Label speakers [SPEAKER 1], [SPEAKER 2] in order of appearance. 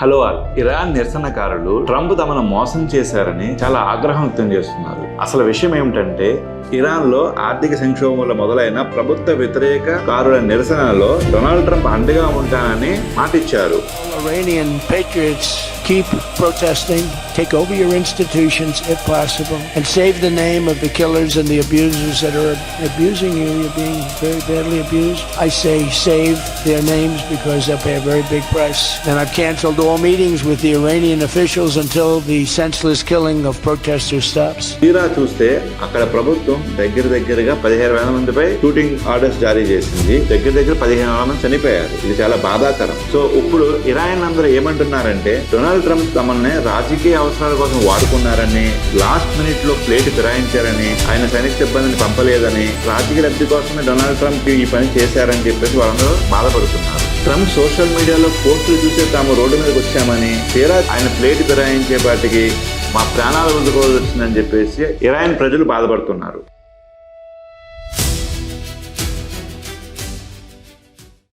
[SPEAKER 1] Hello all. Iran నిరసనకారులు Trump తమను మోసం చేశారని చాలా ఆగ్రహం వ్యక్తం చేస్తున్నారు. అసలు విషయం ఏమిటంటే, ఇరాన్ లో ఆర్థిక సంక్షోభంలో మొదలైన ప్రభుత్వ వ్యతిరేక కారుల నిరసనలో డొనాల్డ్ ట్రంప్ అండగా ఉంటానని మాటిచ్చారు.
[SPEAKER 2] Iranian patriots keep protesting, take over your institutions if possible, and save the name of the killers and the abusers that are abusing you. You're being very badly abused. I say save their names because they'll pay a very big price. And I've canceled all meetings with the Iranian officials until the senseless killing of protesters stops.
[SPEAKER 1] తీరా చూస్తే అక్కడ ప్రభుత్వం దగ్గరగా 15,000 మందిపై shooting orders జారీ చేసింది. దగ్గర 15,000 మంది చనిపోయారు. ఇది చాలా బాధాకరం. సో ఇప్పుడు ఇరాన్ అందరూ ఏమంటున్నారంటే, డొనాల్డ్ ట్రంప్ తమని రాజకీయ అవసరాల కోసం వాడుకున్నారని, లాస్ట్ మినిట్ లో ప్లేట్ ఫిరాయించారని, ఆయన సైనిక సిబ్బందిని పంపలేదని, రాజకీయ లబ్ధి కోసమే డొనాల్డ్ ట్రంప్ ఈ పని చేశారని చెప్పేసి వాళ్ళందరూ బాధపడుతున్నారు. ట్రంప్ సోషల్ మీడియాలో పోస్టులు చూసే తాము రోడ్డు మీదకి వచ్చామని, తీరా ఆయన ప్లేట్ ఫిరాయించే పాటికి మా ప్రాణాలు వదులుకోవాల్సి వచ్చిందని చెప్పేసి ఇరాన్ ప్రజలు బాధపడుతున్నారు.